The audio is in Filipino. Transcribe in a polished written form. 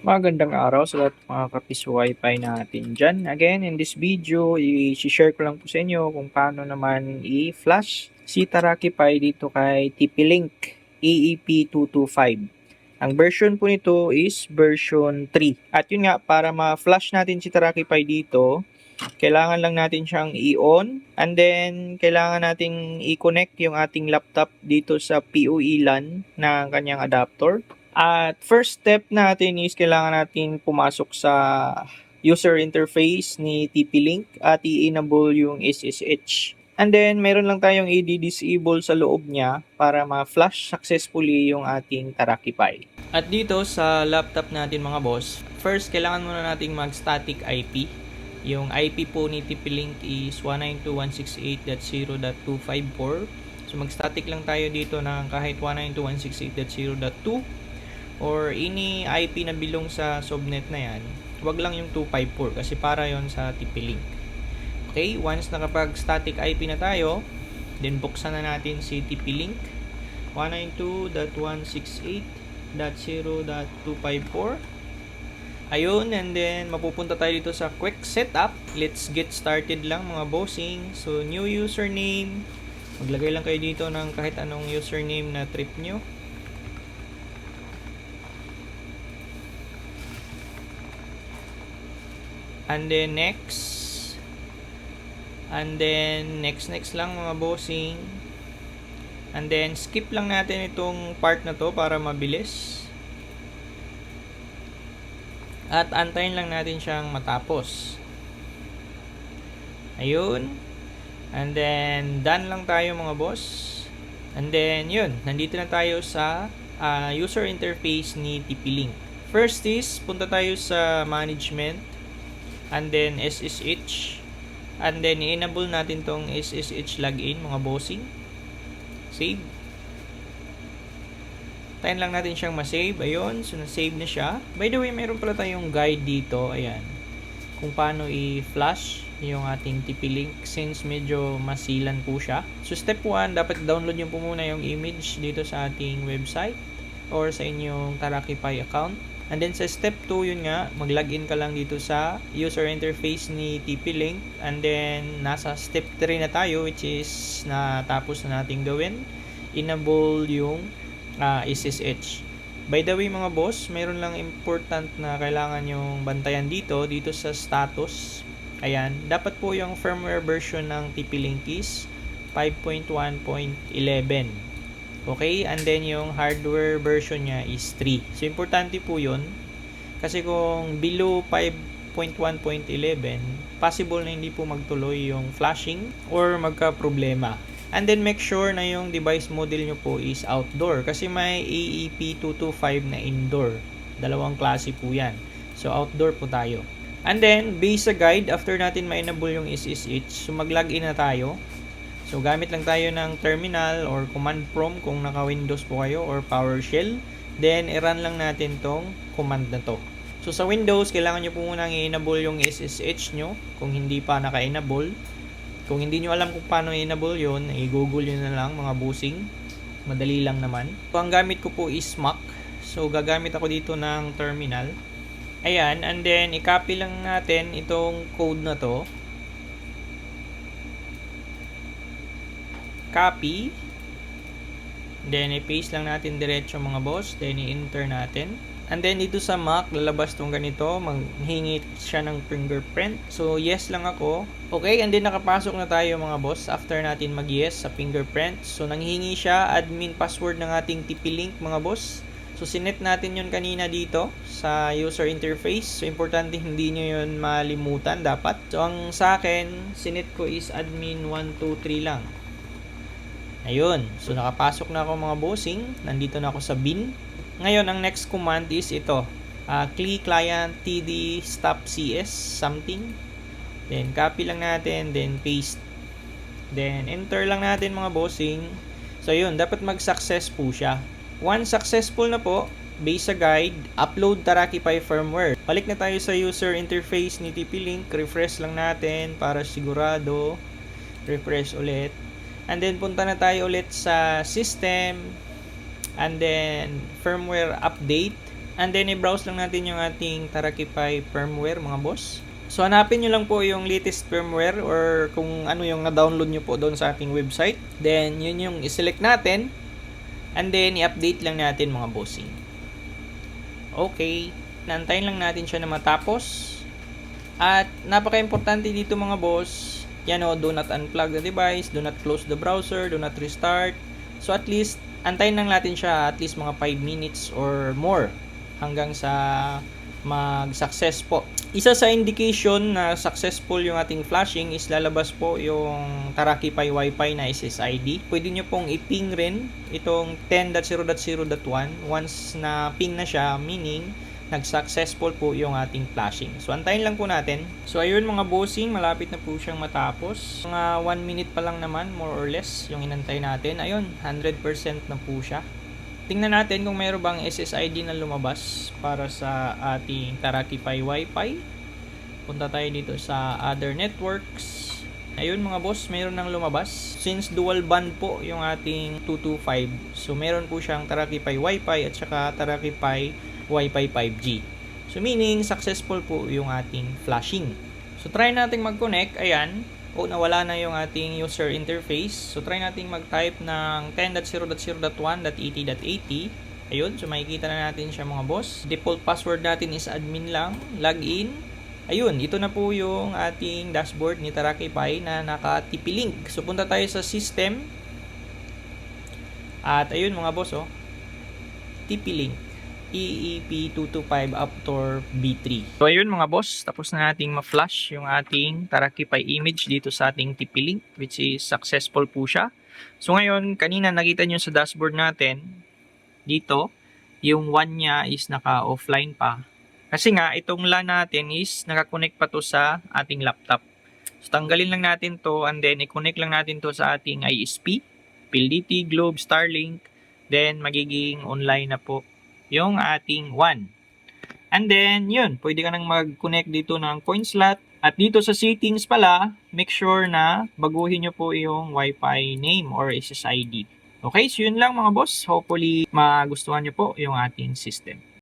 Magandang araw sa lahat ng mga kapis Wi-Fi natin dyan. Again, in this video, i-share ko lang po sa inyo kung paano naman i-flash si Taraki Pi dito kay TP-Link EEP225. Ang version po nito is version 3. At yun nga, para ma-flash natin si Taraki Pi dito, kailangan lang natin siyang i-on and then kailangan nating i-connect yung ating laptop dito sa PoE LAN ng kanyang adapter. At first step natin is kailangan natin pumasok sa user interface ni TP-Link at i-enable yung SSH. And then, meron lang tayong i-disable sa loob niya para ma-flash successfully yung ating Taraki Pi. At dito sa laptop natin mga boss, first kailangan muna nating mag-static IP. Yung IP po ni TP-Link is 192.168.0.254. So mag-static lang tayo dito ng kahit 192.168.0.2 or any IP na bilong sa subnet na yan. Wag lang yung 254 kasi para yon sa TP-Link. Okay, once nakapag-static IP na tayo, then buksan na natin si TP-Link 192.168.0.254. Ayun, and then mapupunta tayo dito sa quick setup. Let's get started lang mga bossing. So, new username. Maglagay lang kayo dito ng kahit anong username na trip nyo. And then next. And then next lang mga bossing. And then skip lang natin itong part na to para mabilis. At antayin lang natin siyang matapos. Ayun. And then done lang tayo mga boss. And then yun, nandito na tayo sa user interface ni TP-Link. First is punta tayo sa management. And then SSH. And then i-enable natin tong SSH login mga bossing. Save. Tayin lang natin siyang ma-save. Ayun, so na-save na siya. By the way, meron pala tayong guide dito. Ayan. Kung paano i-flash yung ating TP-Link since medyo masilan po siya. So step 1, dapat download nyo po muna yung image dito sa ating website or sa inyong Taraki Pi account. And then sa step 2, yun nga, mag-login ka lang dito sa user interface ni TP-Link. And then nasa step 3 na tayo, which is natapos na nating gawin. Enable yung SSH. By the way mga boss, mayroon lang important na kailangan yung bantayan dito sa status. Ayan, dapat po yung firmware version ng TP-Link is 5.1.11. Okay, and then yung hardware version niya is 3. So, importante po yun. Kasi kung below 5.1.11, possible na hindi po magtuloy yung flashing or magka-problema. And then, make sure na yung device model nyo po is outdoor. Kasi may EEP225 na indoor. Dalawang klase po yan. So, outdoor po tayo. And then, based sa guide, after natin ma-enable yung SSH, so mag-login na tayo. So, gamit lang tayo ng terminal or command prompt kung naka-Windows po kayo or PowerShell. Then, i-run lang natin tong command na to. So, sa Windows, kailangan nyo po munang i-enable yung SSH nyo kung hindi pa naka-enable. Kung hindi nyo alam kung paano i-enable yun, i-google nyo na lang mga bossing. Madali lang naman. So, ang gamit ko po is Mac. So, gagamit ako dito ng terminal. Ayan, and then, i-copy lang natin itong code na to. Copy. Then, i-paste lang natin diretso mga boss. Then, i-enter natin. And then, dito sa Mac, lalabas tong ganito. Maghingi siya ng fingerprint. So, yes lang ako. Okay, and then nakapasok na tayo mga boss. After natin mag-yes sa fingerprint. So, nanghingi siya admin password ng ating TP-Link mga boss. So, sinet natin yun kanina dito sa user interface. So, importante hindi nyo yun malimutan dapat. So, ang sa akin, sinet ko is admin 123 lang. Ayun. So, nakapasok na ako mga bossing. Nandito na ako sa bin. Ngayon, ang next command is ito. Cli client td stop cs something. Then, copy lang natin. Then, paste. Then, enter lang natin mga bossing. So, yun. Dapat mag-success po siya. Once successful na po, based sa guide, upload Taraki Pi firmware. Balik na tayo sa user interface ni TP-Link. Refresh lang natin para sigurado. Refresh ulit. And then, punta na tayo ulit sa system. And then, firmware update. And then i-browse lang natin yung ating Tarakipay firmware mga boss. So hanapin nyo lang po yung latest firmware or kung ano yung na-download nyo po doon sa ating website. Then yun yung i-select natin. And then i-update lang natin mga bossing. Okay. Nantayin lang natin siya na matapos. At napaka-importante dito mga boss. Yan o, do not unplug the device, do not close the browser, do not restart. So at least, antayin lang natin siya at least mga 5 minutes or more hanggang sa mag-success po. Isa sa indication na successful yung ating flashing is lalabas po yung Tarakipay Wi-Fi na SSID. Pwede nyo pong i-ping rin itong 10.0.0.1 once na ping na siya, meaning nag-successful po yung ating flashing. So, antayin lang po natin. So, ayun mga bossing, malapit na po siyang matapos. Mga 1 minute pa lang naman, more or less, yung inantay natin. Ayun, 100% na po siya. Tingnan natin kung mayroon bang SSID na lumabas para sa ating Tarakipay Wi-Fi. Punta tayo dito sa other networks. Ayun mga boss, mayroon nang lumabas. Since dual band po yung ating 225. So, meron po siyang Tarakipay Wi-Fi at saka Tarakipay Wi-Fi 5G. So meaning successful po yung ating flashing. So try nating mag-connect. Ayan. O nawala na yung ating user interface. So try nating mag-type ng 10.0.0.1.80.80. Ayun. So makikita na natin siya mga boss. Default password natin is admin lang. Login. Ayun. Ito na po yung ating dashboard ni Tarakipay na naka-TP-Link. So punta tayo sa system. At ayun mga boss oh. TP-Link. EEP225 Aptor B3. So ayun mga boss, tapos na nating ma-flash yung ating Tarakipay image dito sa ating TP-Link, which is successful po siya. So ngayon, kanina nakita nyo sa dashboard natin, dito, yung one niya is naka-offline pa. Kasi nga, itong LAN natin is nakakonect pa to sa ating laptop. So tanggalin lang natin to and then i-connect lang natin to sa ating ISP, PLDT, Globe, Starlink, then magiging online na po yung ating WAN. And then, yun, pwede ka nang mag-connect dito ng coin slot. At dito sa settings pala, make sure na baguhin nyo po yung Wi-Fi name or SSID. Okay, so yun lang mga boss. Hopefully, magustuhan nyo po yung ating system.